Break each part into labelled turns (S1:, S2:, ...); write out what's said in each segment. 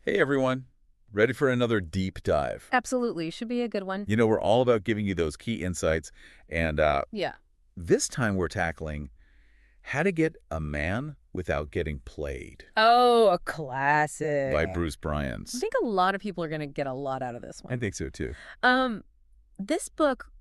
S1: Hey everyone, ready for another deep dive?
S2: Absolutely. Should be a good one.
S1: You know, we're all about giving you those key insights, and
S2: Yeah.
S1: this time we're tackling how to get a man without getting played
S2: Oh, a
S1: by
S2: classic.
S1: Bruce
S2: I
S1: Bryans.
S2: think a lot of people are going to get a lot out of this
S1: I
S2: one.
S1: think so too.
S2: Um, this book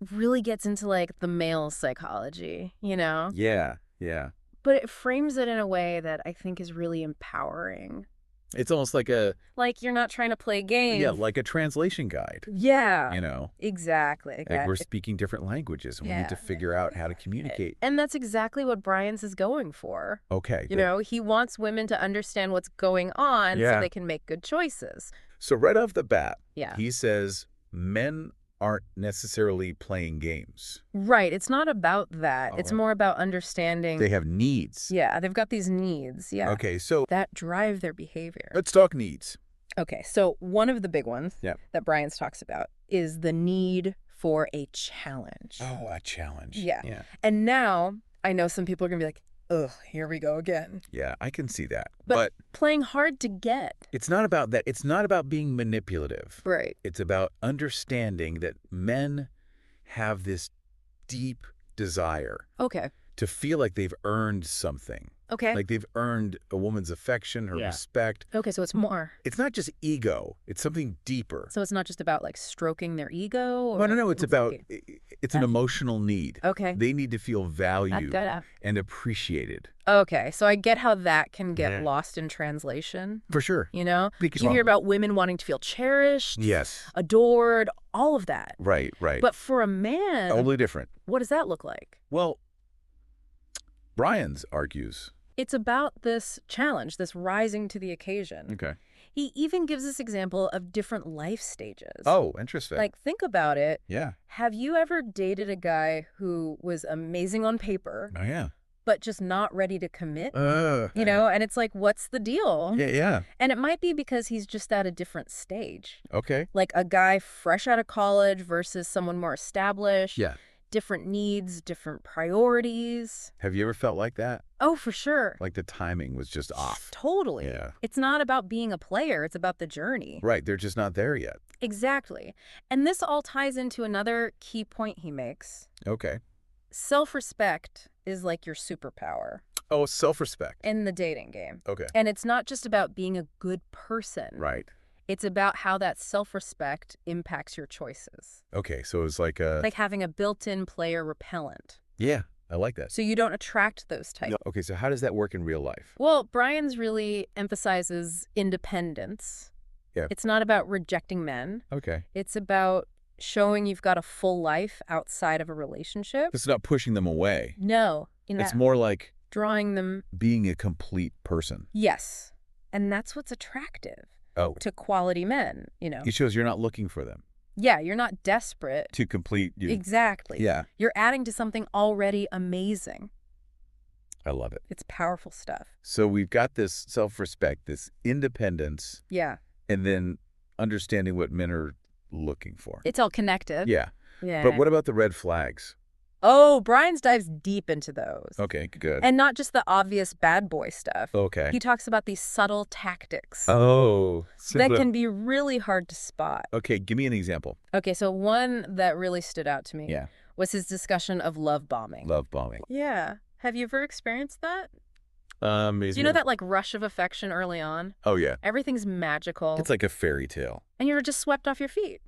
S2: really gets into like the male psychology,
S1: Yeah, yeah.
S2: but it frames it in a way that I think is really empowering.
S1: It's almost like a,
S2: Like you're not trying to play
S1: yeah,
S2: games.
S1: like a translation guide,
S2: Yeah,
S1: you know?
S2: exactly.
S1: Like we're speaking different languages and we need to
S2: Yeah.
S1: figure out how to communicate.
S2: And that's exactly what Bryans is going for.
S1: Okay.
S2: He wants women to understand what's going on so
S1: Yeah.
S2: they can make good choices.
S1: So right off the bat,
S2: Yeah.
S1: he says men aren't necessarily playing games.
S2: Right. It's not about that.
S1: Oh,
S2: It's
S1: right.
S2: more about understanding.
S1: They have needs.
S2: Yeah, they've got these needs. Yeah.
S1: Okay, so
S2: That drive their behavior.
S1: let's talk needs.
S2: Okay, so one of the big ones
S1: Yeah.
S2: that Bryans talks about is the need for a challenge.
S1: Oh, a challenge.
S2: Yeah.
S1: Yeah.
S2: And now I know some people are going to be like, ugh, here we go again.
S1: Yeah, I can see that.
S2: But playing hard to get.
S1: it's not about that. It's not about being manipulative.
S2: Right.
S1: It's about understanding that men have this deep desire
S2: Okay.
S1: to feel like they've earned something.
S2: Okay.
S1: Like they've earned a woman's affection, her respect.
S2: Okay, so it's more.
S1: It's not just ego. It's something deeper.
S2: So it's not just about like stroking their ego? Or
S1: No. It's about, it's an
S2: That-
S1: emotional need.
S2: Okay.
S1: They need to feel valued
S2: That-
S1: and appreciated.
S2: Okay, so I get how that can get
S1: Yeah.
S2: lost in translation.
S1: For sure.
S2: Because you hear about women wanting to feel cherished,
S1: Yes.
S2: adored, all of that.
S1: Right.
S2: But for a man,
S1: Totally different.
S2: what does that look like?
S1: Well, Bryans argues.
S2: It's about this challenge, this rising to the occasion.
S1: Okay.
S2: He even gives this example of different life stages.
S1: Oh, interesting.
S2: Like, think about it.
S1: Yeah.
S2: Have you ever dated a guy who was amazing on paper,
S1: Oh, yeah.
S2: but just not ready to commit?
S1: Yeah.
S2: And it's like, what's the deal?
S1: Yeah.
S2: And it might be because he's just at a different stage.
S1: Okay.
S2: Like a guy fresh out of college versus someone more established.
S1: Yeah.
S2: Different needs, different priorities.
S1: Have you ever felt like that?
S2: Oh, for sure.
S1: Like the timing was just off.
S2: Totally.
S1: Yeah.
S2: It's not about being a player. It's about the journey.
S1: Right. They're just not there yet.
S2: Exactly. And this all ties into another key point he makes.
S1: Okay.
S2: Self-respect is like your superpower
S1: Oh, self-respect.
S2: in the dating game.
S1: Okay.
S2: And it's not just about being a good person.
S1: Right.
S2: It's about how that self-respect impacts your choices.
S1: Okay. So it's like a...
S2: Like having a built-in player repellent.
S1: Yeah. I like that.
S2: So you don't attract those types.
S1: No. Okay. So how does that work in real life?
S2: Well, Bryans really emphasizes independence.
S1: Yeah.
S2: It's not about rejecting men.
S1: Okay.
S2: It's about showing you've got a full life outside of a relationship.
S1: It's not pushing them away.
S2: No.
S1: It's more like
S2: drawing them.
S1: being a complete person.
S2: Yes. And that's what's attractive
S1: Oh.
S2: to quality men,
S1: It shows you're not looking for them
S2: Yeah, you're not desperate.
S1: to complete you.
S2: Exactly.
S1: Yeah.
S2: You're adding to something already amazing.
S1: I love it.
S2: It's powerful stuff.
S1: So we've got this self-respect, this independence,
S2: Yeah.
S1: and then understanding what men are looking for.
S2: It's all connected.
S1: Yeah.
S2: Yeah.
S1: But what about the red flags?
S2: Oh, Bryans dives deep into those.
S1: Okay, good.
S2: And not just the obvious bad boy stuff.
S1: Okay.
S2: He talks about these subtle tactics
S1: Oh.
S2: that can be really hard to spot.
S1: Okay, give me an example.
S2: Okay, so one that really stood out to me
S1: Yeah.
S2: was his discussion of love bombing.
S1: Love bombing.
S2: Yeah. Have you ever experienced that?
S1: Is
S2: Do you know that like rush of affection early on?
S1: Oh, yeah.
S2: Everything's magical.
S1: It's like a fairy tale.
S2: And you're just swept off your feet.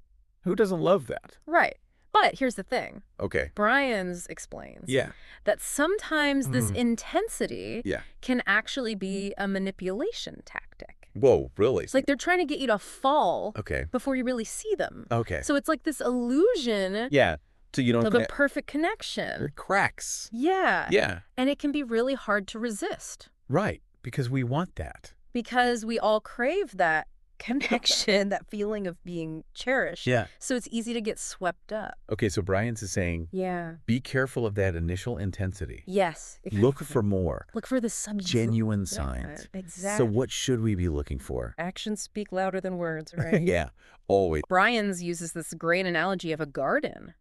S1: Who doesn't love that?
S2: Right. But here's the thing.
S1: Okay.
S2: Bryans explains
S1: Yeah.
S2: that sometimes this
S1: Mhm.
S2: intensity
S1: Yeah.
S2: can actually be a manipulation tactic.
S1: Whoa, really?
S2: It's like they're trying to get you to fall
S1: Okay.
S2: before you really see them.
S1: Okay.
S2: So it's like this illusion
S1: Yeah. So you don't...
S2: of a perfect connection.
S1: There are cracks.
S2: Yeah.
S1: Yeah.
S2: And it can be really hard to resist
S1: Right. Because we want that.
S2: because we all crave that connection, that feeling of being cherished.
S1: Yeah.
S2: So it's easy to get swept up.
S1: Okay, so Bryans is saying,
S2: Yeah.
S1: be careful of that initial intensity.
S2: Yes.
S1: Look for more.
S2: Look for the subject.
S1: Genuine signs.
S2: Exactly.
S1: So what should we be looking for?
S2: Actions speak louder than words, right?
S1: Yeah, always.
S2: Bryans uses this great analogy of a garden.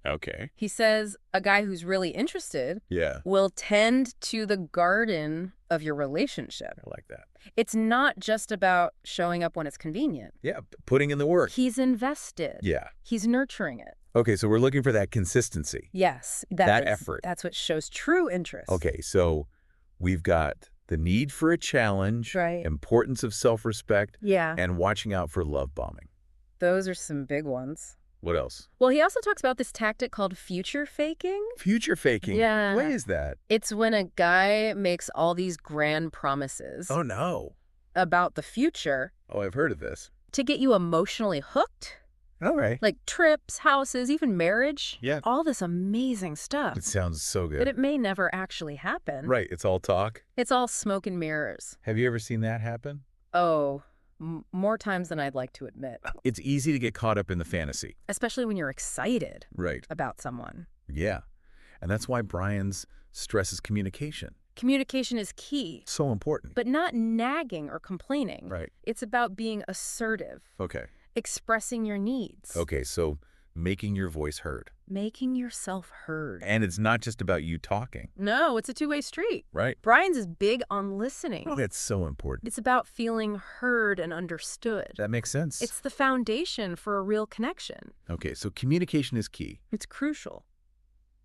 S1: Okay.
S2: He says a guy who's really interested
S1: Yeah.
S2: will tend to the garden of your relationship.
S1: I like that.
S2: It's not just about showing up when it's convenient.
S1: Yeah, putting in the work.
S2: He's invested.
S1: Yeah.
S2: He's nurturing it.
S1: Okay, so we're looking for that consistency.
S2: Yes,
S1: That effort.
S2: That's what shows true interest.
S1: Okay, so we've got the need for a challenge,
S2: Right.
S1: importance of self-respect,
S2: Yeah,
S1: and watching out for love bombing.
S2: those are some big ones.
S1: What else?
S2: Well, he also talks about this tactic called future faking.
S1: Future faking.
S2: Yeah.
S1: What is that?
S2: It's when a guy makes all these grand promises
S1: Oh, no.
S2: about the future
S1: Oh, I've heard of this.
S2: to get you emotionally hooked.
S1: All right.
S2: Like trips, houses, even marriage.
S1: Yeah.
S2: All this amazing stuff.
S1: It sounds so
S2: But
S1: good.
S2: it may never actually happen.
S1: Right, it's all talk.
S2: It's all smoke and mirrors.
S1: Have you ever seen that happen?
S2: Oh, more times than I'd like to admit.
S1: It's easy to get caught up in the fantasy.
S2: Especially when you're excited
S1: Right.
S2: about someone.
S1: Yeah. And that's why Bryans stresses communication.
S2: Communication is key,
S1: So important.
S2: but not nagging or complaining.
S1: Right.
S2: It's about being assertive,
S1: Okay.
S2: expressing your needs,
S1: Okay, so making your voice heard.
S2: making yourself heard.
S1: And it's not just about you talking,
S2: No, it's a two-way street.
S1: right?
S2: Bryans is big on listening.
S1: Oh, that's so important.
S2: It's about feeling heard and understood.
S1: That makes sense.
S2: It's the foundation for a real connection.
S1: Okay, so communication is key.
S2: It's crucial.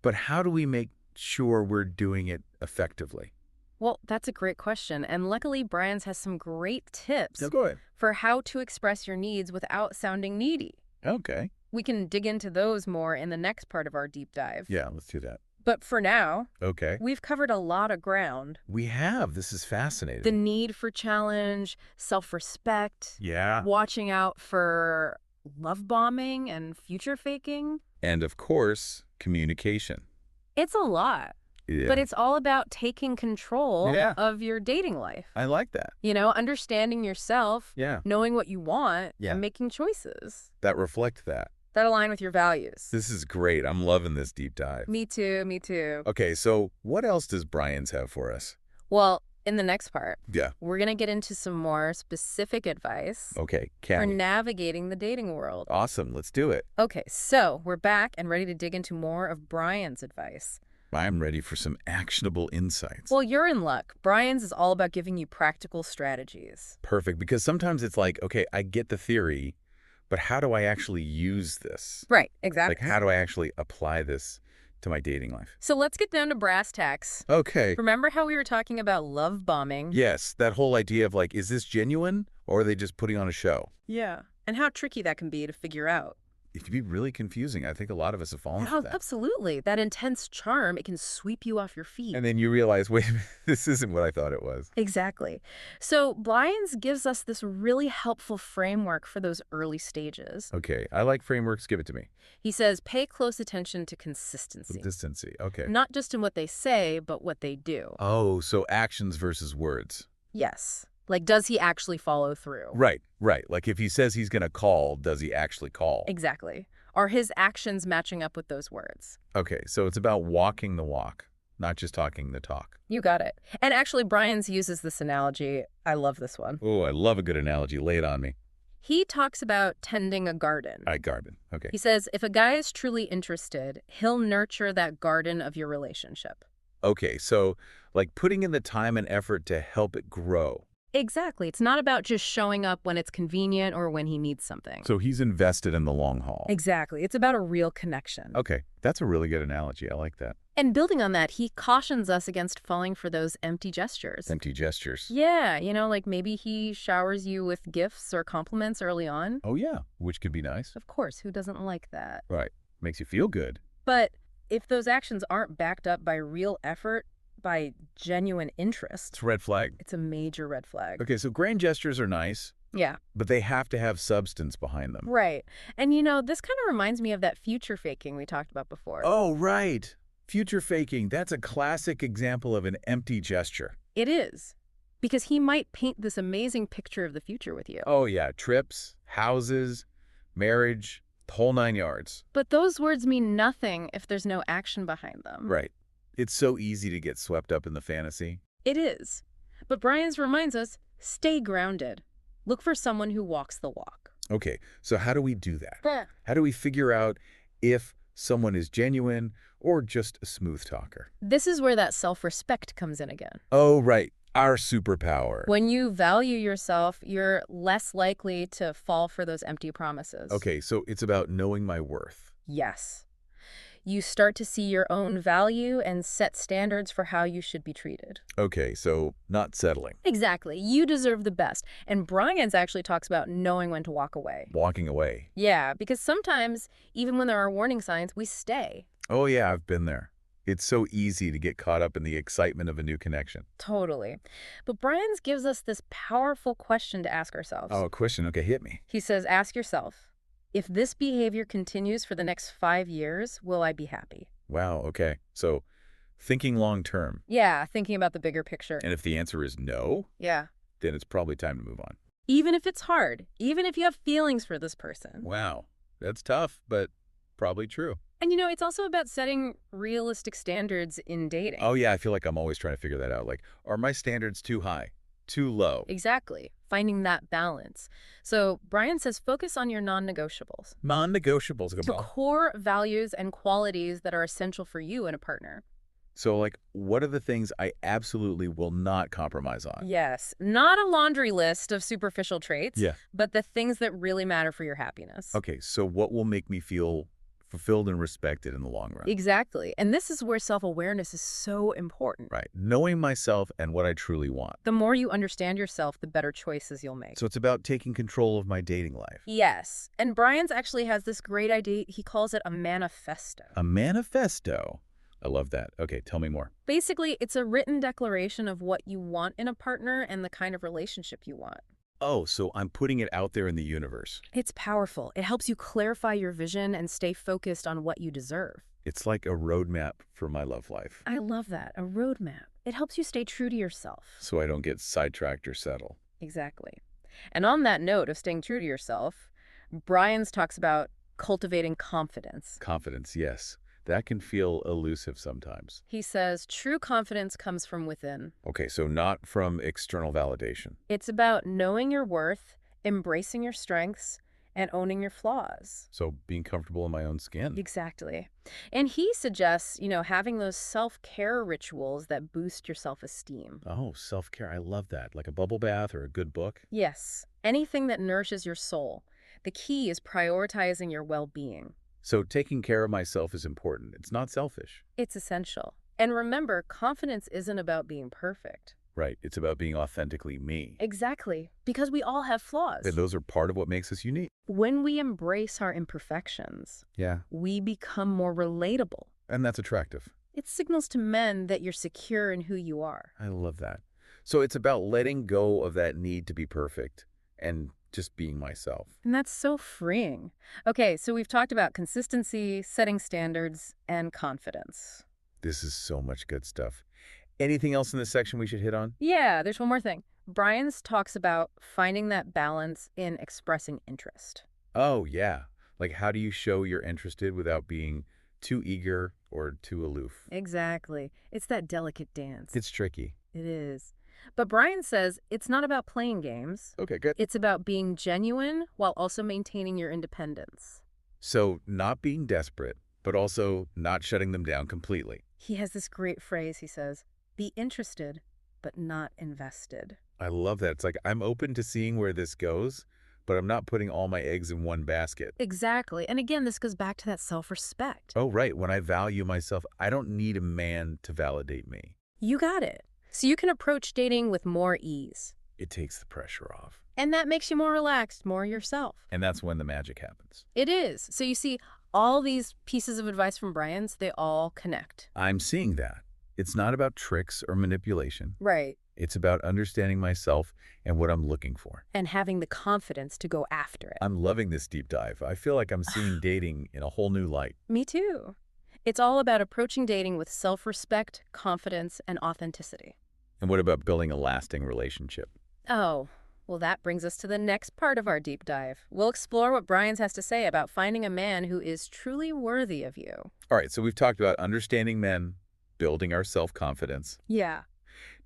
S1: But how do we make sure we're doing it effectively?
S2: Well, that's a great question. And luckily, Bryans has some great tips
S1: go ahead.
S2: for how to express your needs without sounding needy.
S1: Okay.
S2: We can dig into those more in the next part of our deep dive.
S1: Yeah, let's do that.
S2: But for now,
S1: Okay.
S2: we've covered a lot of ground.
S1: We have. This is fascinating.
S2: The need for challenge, self-respect,
S1: Yeah.
S2: watching out for love bombing and future faking.
S1: And of course, communication.
S2: It's a lot,
S1: Yeah.
S2: but it's all about taking control
S1: Yeah.
S2: of your dating life.
S1: I like that.
S2: You know, understanding yourself,
S1: Yeah.
S2: knowing what you want,
S1: Yeah.
S2: and making choices
S1: That reflect that.
S2: that align with your values.
S1: This is great. I'm loving this deep dive.
S2: Me too, me too.
S1: Okay, so what else does Bryans have for us?
S2: Well, in the next part,
S1: Yeah.
S2: we're going to get into some more specific advice
S1: Okay,
S2: for
S1: Candy.
S2: navigating the dating world.
S1: Awesome. Let's do it.
S2: Okay, so we're back and ready to dig into more of Bryans' advice.
S1: I'm ready for some actionable insights.
S2: Well, you're in luck. Bryans is all about giving you practical strategies.
S1: Perfect, because sometimes it's like, okay, I get the theory, but how do I actually use this?
S2: Right, exactly.
S1: Like, how do I actually apply this to my dating life?
S2: So let's get down to brass tacks.
S1: Okay.
S2: Remember how we were talking about love bombing?
S1: Yes, that whole idea of like, is this genuine or are they just putting on a show?
S2: Yeah. And how tricky that can be to figure out.
S1: It can be really confusing. I think a lot of us have fallen for that.
S2: Absolutely. That intense charm, it can sweep you off your feet.
S1: And then you realize, wait a minute, this isn't what I thought it was.
S2: Exactly. So Bryans gives us this really helpful framework for those early stages.
S1: Okay, I like frameworks. Give it to me.
S2: He says, pay close attention to consistency.
S1: Consistency. Okay.
S2: Not just in what they say, but what they do.
S1: Oh, so actions versus words.
S2: Yes. Like, does he actually follow through?
S1: Right, right. Like if he says he's going to call, does he actually call?
S2: Exactly. Are his actions matching up with those words?
S1: Okay, so it's about walking the walk, not just talking the talk.
S2: You got it. And actually, Bryans uses this analogy. I love this one.
S1: Oh, I love a good analogy. Lay it on me.
S2: He talks about tending a garden.
S1: Garden. Okay.
S2: He says, if a guy is truly interested, he'll nurture that garden of your relationship.
S1: Okay, so like putting in the time and effort to help it grow.
S2: Exactly. It's not about just showing up when it's convenient or when he needs something.
S1: So he's invested in the long haul.
S2: Exactly. It's about a real connection.
S1: Okay, that's a really good analogy. I like that.
S2: And building on that, he cautions us against falling for those empty gestures.
S1: Empty gestures.
S2: Yeah, you know, like maybe he showers you with gifts or compliments early on.
S1: Oh, yeah, which could be nice.
S2: Of course, who doesn't like that?
S1: Right. Makes you feel good.
S2: But if those actions aren't backed up by real effort, by genuine interest,
S1: It's a red flag.
S2: it's a major red flag.
S1: Okay, so grand gestures are nice,
S2: Yeah,
S1: but they have to have substance behind them.
S2: right. And you know, this kind of reminds me of that future faking we talked about before.
S1: Oh, right. Future faking. That's a classic example of an empty gesture.
S2: It is. Because he might paint this amazing picture of the future with you.
S1: Oh, yeah. Trips, houses, marriage, the whole 9 yards.
S2: But those words mean nothing if there's no action behind them.
S1: Right. It's so easy to get swept up in the fantasy.
S2: It is. But Bryans reminds us, stay grounded. Look for someone who walks the walk.
S1: Okay, so how do we do that?
S2: Yeah.
S1: How do we figure out if someone is genuine or just a smooth talker.
S2: This is where that self-respect comes in again.
S1: Oh, right. Our superpower.
S2: When you value yourself, you're less likely to fall for those empty promises.
S1: Okay, so it's about knowing my worth.
S2: Yes. You start to see your own value and set standards for how you should be treated.
S1: Okay, so not settling.
S2: Exactly. You deserve the best. And Bryans actually talks about knowing when to walk away.
S1: Walking away.
S2: Yeah, because sometimes, even when there are warning signs, we stay.
S1: Oh, yeah, I've been there. It's so easy to get caught up in the excitement of a new connection.
S2: Totally. But Bryans gives us this powerful question to ask ourselves.
S1: Oh, a question. Okay, hit me.
S2: He says, ask yourself, if this behavior continues for the next 5 years, will I be happy?
S1: Wow, okay. So thinking long term.
S2: Yeah, thinking about the bigger picture.
S1: And if the answer is no,
S2: Yeah.
S1: then it's probably time to move on.
S2: Even if it's hard, even if you have feelings for this person.
S1: Wow, that's tough, but probably true.
S2: And it's also about setting realistic standards in dating.
S1: Oh, yeah, I feel like I'm always trying to figure that out. Like, are my standards too high, too low?
S2: Exactly. Finding that balance. So Brian says focus on your non-negotiables.
S1: Non-negotiables.
S2: The core values and qualities that are essential for you in a partner.
S1: So, like, what are the things I absolutely will not compromise on?
S2: Yes. Not a laundry list of superficial traits,
S1: Yeah.
S2: but the things that really matter for your happiness.
S1: Okay, so what will make me feel fulfilled and respected in the long run?
S2: Exactly. And this is where self-awareness is so important.
S1: Right. Knowing myself and what I truly want.
S2: The more you understand yourself, the better choices you'll make.
S1: So it's about taking control of my dating life.
S2: Yes. And Bryans actually has this great idea. He calls it a manifesto.
S1: A manifesto. I love that. Okay, tell me more.
S2: Basically, it's a written declaration of what you want in a partner and the kind of relationship you want.
S1: Oh, so I'm putting it out there in the universe.
S2: It's powerful. It helps you clarify your vision and stay focused on what you deserve.
S1: It's like a roadmap for my love life.
S2: I love that. A roadmap. It helps you stay true to yourself.
S1: So I don't get sidetracked or settle.
S2: Exactly. And on that note of staying true to yourself, Bryans talks about cultivating confidence.
S1: Confidence, yes. That can feel elusive sometimes.
S2: He says true confidence comes from within.
S1: Okay, so not from external validation.
S2: It's about knowing your worth, embracing your strengths, and owning your flaws.
S1: So being comfortable in my own skin.
S2: Exactly. And he suggests, having those self-care rituals that boost your self-esteem.
S1: Oh, self-care. I love that. Like a bubble bath or a good book.
S2: Yes, anything that nourishes your soul. The key is prioritizing your well-being.
S1: So taking care of myself is important. It's not selfish.
S2: It's essential. And remember, confidence isn't about being perfect.
S1: Right. It's about being authentically me.
S2: Exactly. Because we all have flaws.
S1: And those are part of what makes us unique.
S2: When we embrace our imperfections,
S1: Yeah.
S2: we become more relatable.
S1: And that's attractive.
S2: It signals to men that you're secure in who you are.
S1: I love that. So it's about letting go of that need to be perfect and just being myself.
S2: And that's so freeing. Okay, so we've talked about consistency, setting standards, and confidence.
S1: This is so much good stuff. Anything else in this section we should hit on?
S2: Yeah, there's one more thing. Bryans talks about finding that balance in expressing interest.
S1: Oh, yeah. Like, how do you show you're interested without being too eager or too aloof?
S2: Exactly. It's that delicate dance.
S1: It's tricky.
S2: It is. But Brian says it's not about playing games.
S1: Okay, good.
S2: It's about being genuine while also maintaining your independence.
S1: So not being desperate, but also not shutting them down completely.
S2: He has this great phrase, he says, be interested, but not invested.
S1: I love that. It's like I'm open to seeing where this goes, but I'm not putting all my eggs in one basket.
S2: Exactly. And again, this goes back to that self-respect.
S1: Oh, right. When I value myself, I don't need a man to validate me.
S2: You got it. So you can approach dating with more ease.
S1: It takes the pressure off.
S2: And that makes you more relaxed, more yourself.
S1: And that's when the magic happens.
S2: It is. So you see, all these pieces of advice from Bryans, they all connect.
S1: I'm seeing that. It's not about tricks or manipulation.
S2: Right.
S1: It's about understanding myself and what I'm looking for.
S2: And having the confidence to go after it.
S1: I'm loving this deep dive. I feel like I'm seeing dating in a whole new light.
S2: Me too. It's all about approaching dating with self-respect, confidence, and authenticity.
S1: And what about building a lasting relationship?
S2: Oh, well, that brings us to the next part of our deep dive. We'll explore what Bryans has to say about finding a man who is truly worthy of you.
S1: All right, so we've talked about understanding men, building our self-confidence.
S2: Yeah.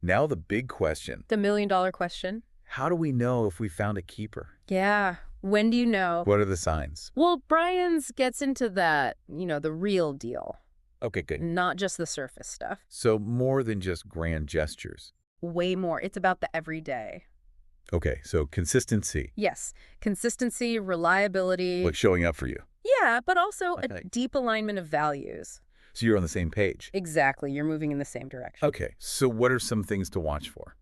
S1: Now the big question.
S2: The million-dollar question.
S1: How do we know if we found a keeper?
S2: Yeah. When do you know?
S1: What are the signs?
S2: Well, Bryans gets into that, the real deal,
S1: Okay, good.
S2: not just the surface stuff.
S1: So more than just grand gestures.
S2: Way more. It's about the everyday.
S1: Okay, so consistency.
S2: Yes. Consistency, reliability.
S1: Like showing up for you.
S2: Yeah, but also
S1: Okay.
S2: a deep alignment of values.
S1: So you're on the same page.
S2: Exactly. You're moving in the same direction.
S1: Okay, so what are some things to watch for?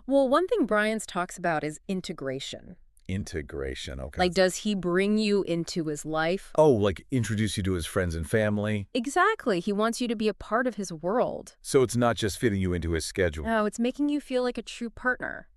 S2: Well, one thing Bryans talks about is integration.
S1: Integration, okay.
S2: Like, does he bring you into his life?
S1: Oh, like introduce you to his friends and family?
S2: Exactly. He wants you to be a part of his world.
S1: So it's not just fitting you into his schedule.
S2: No, it's making you feel like a true partner.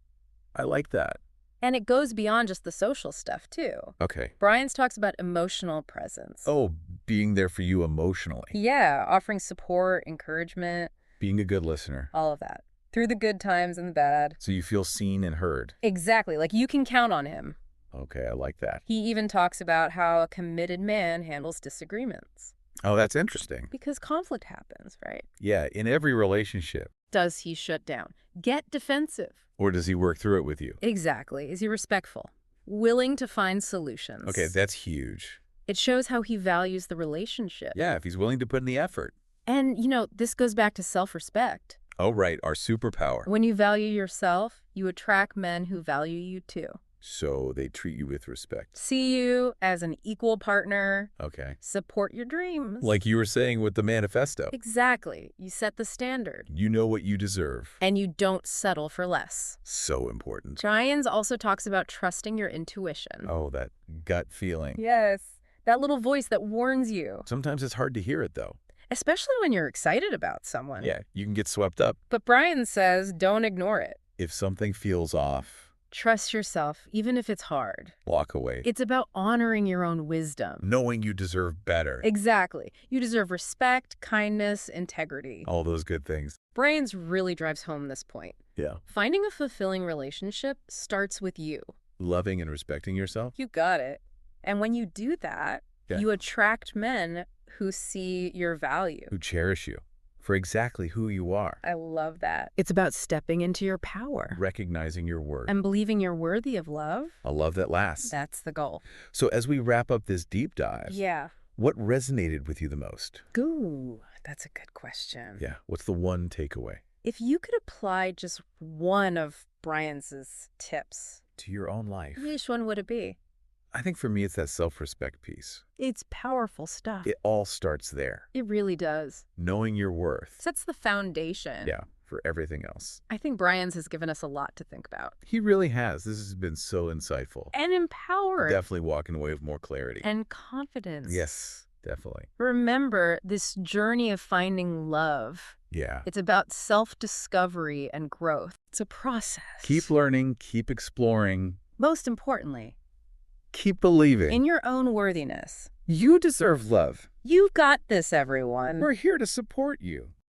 S1: I like that.
S2: And it goes beyond just the social stuff, too.
S1: Okay.
S2: Bryans talks about emotional presence.
S1: Oh, being there for you emotionally.
S2: Yeah, offering support, encouragement,
S1: Being a good listener.
S2: all of that. Through the good times and the bad.
S1: So you feel seen and heard.
S2: Exactly. Like, you can count on him.
S1: Okay, I like that.
S2: He even talks about how a committed man handles disagreements.
S1: Oh, that's interesting.
S2: Because conflict happens, right?
S1: Yeah, in every relationship.
S2: Does he shut down? Get defensive?
S1: Or does he work through it with you?
S2: Exactly. Is he respectful? Willing to find solutions?
S1: Okay, that's huge.
S2: It shows how he values the relationship.
S1: Yeah, if he's willing to put in the effort.
S2: And, this goes back to self-respect.
S1: Oh, right, our superpower.
S2: When you value yourself, you attract men who value you too.
S1: So they treat you with respect.
S2: See you as an equal partner.
S1: Okay.
S2: Support your dreams.
S1: Like you were saying with the manifesto.
S2: Exactly. You set the standard.
S1: You know what you deserve.
S2: And you don't settle for less.
S1: So important.
S2: Bryans also talks about trusting your intuition.
S1: Oh, that gut feeling.
S2: Yes. That little voice that warns you.
S1: Sometimes it's hard to hear it, though.
S2: Especially when you're excited about someone.
S1: Yeah, you can get swept up.
S2: But Bryans says don't ignore it.
S1: If something feels off,
S2: Trust yourself, even if it's hard.
S1: walk away.
S2: It's about honoring your own wisdom.
S1: Knowing you deserve better.
S2: Exactly. You deserve respect, kindness, integrity.
S1: All those good things.
S2: Bryans really drives home this point.
S1: Yeah.
S2: Finding a fulfilling relationship starts with you.
S1: Loving and respecting yourself.
S2: You got it. And when you do that,
S1: Yeah.
S2: you attract men who see your value.
S1: Who cherish you for exactly who you are.
S2: I love that. It's about stepping into your power
S1: Recognizing your worth.
S2: and believing you're worthy of love.
S1: A love that lasts.
S2: That's the goal.
S1: So as we wrap up this deep dive,
S2: Yeah.
S1: what resonated with you the most?
S2: Ooh, that's a good question.
S1: Yeah. What's the one takeaway?
S2: If you could apply just one of Bryans' tips,
S1: To your own life.
S2: which one would it be?
S1: I think for me, it's that self-respect piece.
S2: It's powerful stuff.
S1: It all starts there.
S2: It really does.
S1: Knowing your worth.
S2: Sets the foundation.
S1: Yeah, for everything else.
S2: I think Bryans has given us a lot to think about.
S1: He really has. This has been so insightful.
S2: And empowered.
S1: Definitely walking away with more clarity.
S2: And confidence.
S1: Yes, definitely.
S2: Remember, this journey of finding love,
S1: Yeah.
S2: it's about self-discovery and growth. It's a process.
S1: Keep learning, keep exploring,
S2: Most importantly,
S1: keep believing.
S2: in your own worthiness.
S1: You deserve love.
S2: You've got this, everyone.
S1: We're here to support you.